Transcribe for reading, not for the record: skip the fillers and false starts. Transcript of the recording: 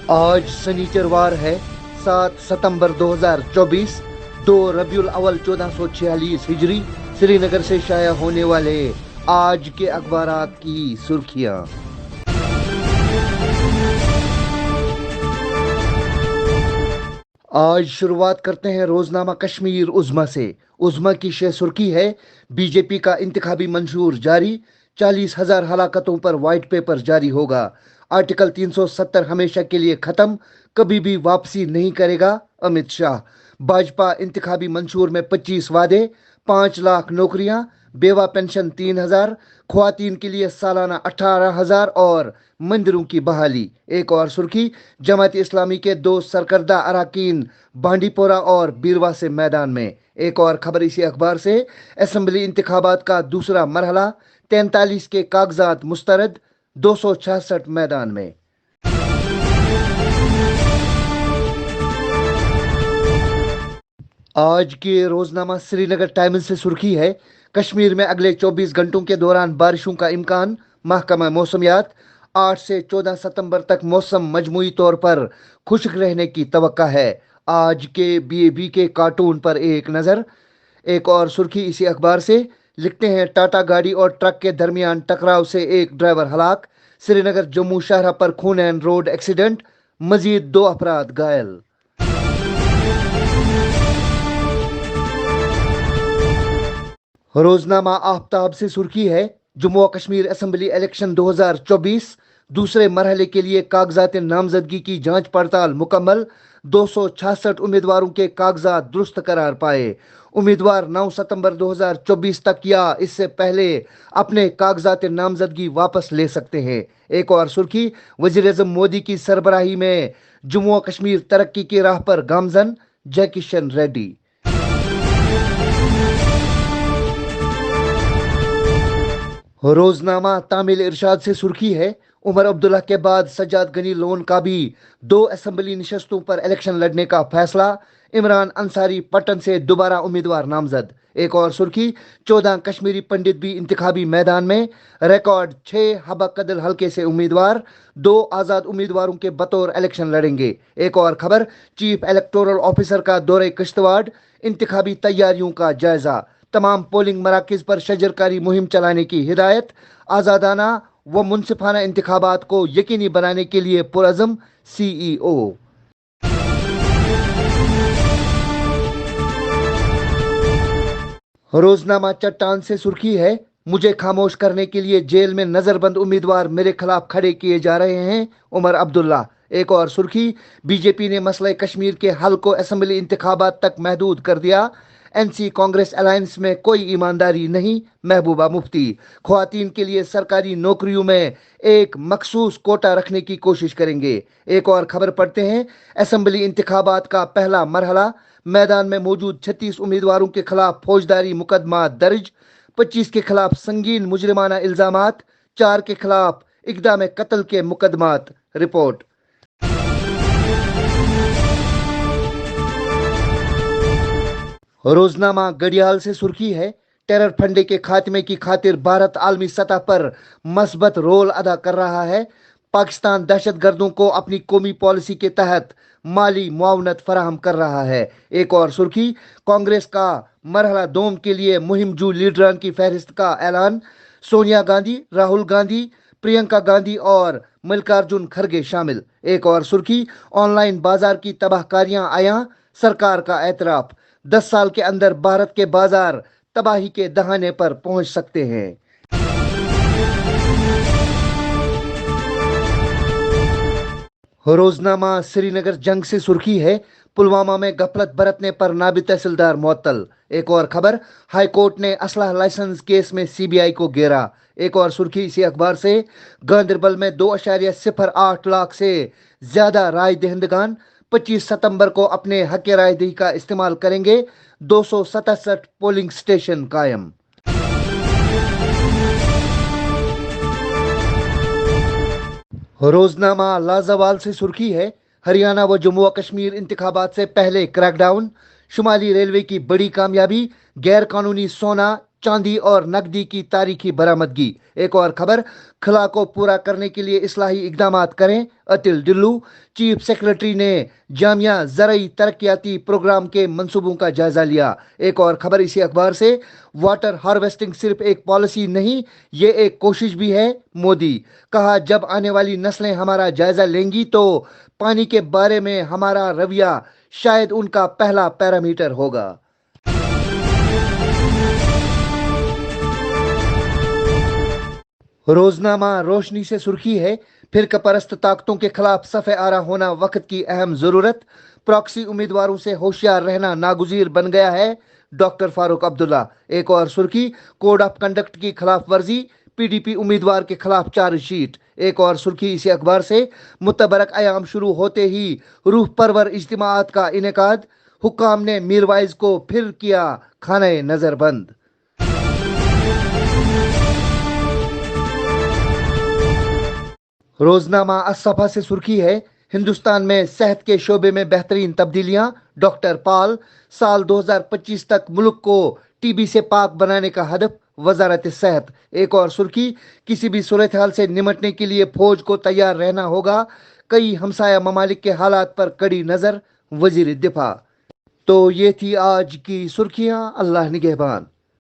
آج سنیچروار ہے 7 ستمبر 2024، 2 ربیع الاول 1446 ہجری۔ سری نگر سے شائع ہونے والے آج کے اخبارات کی سرخیاں۔ آج شروعات کرتے ہیں روزنامہ کشمیر عظمیٰ سے۔ عظمیٰ کی شہ سرخی ہے: بی جے پی کا انتخابی منشور جاری، 40,000 ہلاکتوں پر وائٹ پیپر جاری ہوگا۔ آرٹیکل 370 ہمیشہ کے لیے ختم، کبھی بھی واپسی نہیں کرے گا امت شاہ۔ بھاجپا انتخابی منشور میں 25 وعدے، 5 لاکھ نوکریاں، بیوہ پنشن 3,000، خواتین کے لیے سالانہ 18,000 اور مندروں کی بحالی۔ ایک اور سرخی: جماعت اسلامی کے 2 سرکردہ اراکین بانڈی پورہ اور بیروا سے میدان میں۔ ایک اور خبر اسی اخبار سے: اسمبلی انتخابات کا دوسرا مرحلہ، 43 کے کاغذات مسترد، 266 میدان میں۔ آج کے روزنامہ سری نگر ٹائمز سے سرخی ہے: کشمیر میں اگلے 24 گھنٹوں کے دوران بارشوں کا امکان۔ محکمہ موسمیات: 8 سے 14 ستمبر تک موسم مجموعی طور پر خشک رہنے کی توقع ہے۔ آج کے BAB کے کارٹون پر ایک نظر۔ ایک اور سرخی اسی اخبار سے لکھتے ہیں: ٹاٹا گاڑی اور ٹرک کے درمیان ٹکراؤ سے ایک ڈرائیور ہلاک۔ سری نگر جموں شاہراہ پر خونین روڈ ایکسیڈنٹ، مزید 2 افراد گھائل۔ روزنامہ آفتاب سے سرخی ہے: جموں و کشمیر اسمبلی الیکشن 2024، دوسرے مرحلے کے لیے کاغذات نامزدگی کی جانچ پڑتال مکمل۔ 266 امیدواروں کے کاغذات درست قرار پائے۔ امیدوار 9 ستمبر 2024 تک یا اس سے پہلے اپنے کاغذات نامزدگی واپس لے سکتے ہیں۔ ایک اور سرخی: وزیر اعظم مودی کی سربراہی میں جموں و کشمیر ترقی کی راہ پر گامزن، جے کشن ریڈی۔ روزنامہ تامل ارشاد سے سرخی ہے: عمر عبداللہ کے بعد سجاد غنی لون کا بھی 2 اسمبلی نشستوں پر الیکشن لڑنے کا فیصلہ۔ عمران انصاری پٹن سے دوبارہ امیدوار نامزد۔ ایک اور سرخی: 14 کشمیری پنڈت بھی انتخابی میدان میں۔ ریکارڈ 6 حبہ قدل حلقے سے امیدوار، 2 آزاد امیدواروں کے بطور الیکشن لڑیں گے۔ ایک اور خبر: چیف الیکٹورل آفیسر کا دورہ کشتواڑ، انتخابی تیاریوں کا جائزہ۔ تمام پولنگ مراکز پر شجرکاری مہم چلانے کی ہدایت۔ آزادانہ و منصفانہ انتخابات کو یقینی بنانے کے لیے پرعزم CEO۔ روزنامہ چٹان سے سرخی ہے: مجھے خاموش کرنے کے لیے جیل میں نظر بند امیدوار میرے خلاف کھڑے کیے جا رہے ہیں، عمر عبداللہ۔ ایک اور سرخی: BJP نے مسئلہ کشمیر کے حل کو اسمبلی انتخابات تک محدود کر دیا۔ NC کانگریس الائنس میں کوئی ایمانداری نہیں، محبوبہ مفتی۔ خواتین کے لیے سرکاری نوکریوں میں ایک مخصوص کوٹا رکھنے کی کوشش کریں گے۔ ایک اور خبر پڑھتے ہیں: اسمبلی انتخابات کا پہلا مرحلہ، میدان میں موجود 36 امیدواروں کے خلاف فوجداری مقدمات درج، 25 کے خلاف سنگین مجرمانہ الزامات، 4 کے خلاف اقدام قتل کے مقدمات۔ رپورٹ۔ روزنامہ گھڑیال سے سرخی ہے: ٹیرر فنڈے کے خاتمے کی خاطر بھارت عالمی سطح پر مثبت رول ادا کر رہا ہے۔ پاکستان دہشت گردوں کو اپنی قومی پالیسی کے تحت مالی معاونت فراہم کر رہا ہے۔ ایک اور سرخی: کانگریس کا مرحلہ دوم کے لیے مہم جو لیڈران کی فہرست کا اعلان۔ سونیا گاندھی، راہل گاندھی، پرینکا گاندھی اور ملکارجن کھرگے شامل۔ ایک اور سرخی: آن لائن بازار کی تباہ کاریاں عیاں، سرکار کا اعتراف۔ 10 سال کے اندر بھارت کے بازار تباہی کے دہانے پر پہنچ سکتے ہیں۔ روزنامہ سری نگر جنگ سے سرخی ہے: پلوامہ میں غفلت برتنے پر نائب تحصیلدار معطل۔ ایک اور خبر: ہائی کورٹ نے اسلحہ لائسنس کیس میں CBI کو گھیرا۔ ایک اور سرخی اسی اخبار سے: گاندربل میں 2.08 لاکھ سے زیادہ رائے دہندگان 25 ستمبر کو اپنے حق رائے دہی کا استعمال کریں گے، 267 پولنگ اسٹیشن قائم۔ روزنامہ لازوال سے سرخی ہے: ہریانہ و جموں و کشمیر انتخابات سے پہلے کریک ڈاؤن، شمالی ریلوے کی بڑی کامیابی، غیر قانونی سونا چاندی اور نقدی کی تاریخی برآمدگی۔ ایک اور خبر، خلا کو پورا کرنے کے لیے اصلاحی اقدامات کریں، اتل ڈلو۔ چیف سیکرٹری نے جامعہ زرعی ترقیاتی پروگرام کے منصوبوں کا جائزہ لیا۔ ایک اور خبر اسی اخبار سے، واٹر ہارویسٹنگ صرف ایک پالیسی نہیں، یہ ایک کوشش بھی ہے، مودی۔ کہا جب آنے والی نسلیں ہمارا جائزہ لیں گی تو پانی کے بارے میں ہمارا رویہ شاید ان کا پہلا پیرامیٹر ہوگا۔ روزنامہ روشنی سے سرخی ہے، فرقہ پرست طاقتوں کے خلاف صف آرا ہونا وقت کی اہم ضرورت، پراکسی امیدواروں سے ہوشیار رہنا ناگزیر بن گیا ہے، ڈاکٹر فاروق عبداللہ۔ ایک اور سرخی، کوڈ آف کنڈکٹ کی خلاف ورزی، پی ڈی پی امیدوار کے خلاف چارج شیٹ۔ ایک اور سرخی اسی اخبار سے، متبرک ایام شروع ہوتے ہی روح پرور اجتماعات کا انعقاد، حکام نے میروائز کو پھر کیا خانہ نظر بند۔ روزنامہ الصفا سے سرخی ہے، ہندوستان میں صحت کے شعبے میں بہترین تبدیلیاں، ڈاکٹر پال۔ سال 2025 تک ملک کو ٹی بی سے پاک بنانے کا ہدف، وزارت صحت۔ ایک اور سرخی، کسی بھی صورتحال سے نمٹنے کے لیے فوج کو تیار رہنا ہوگا، کئی ہمسایہ ممالک کے حالات پر کڑی نظر، وزیر دفاع۔ تو یہ تھی آج کی سرخیاں، اللہ نگہبان۔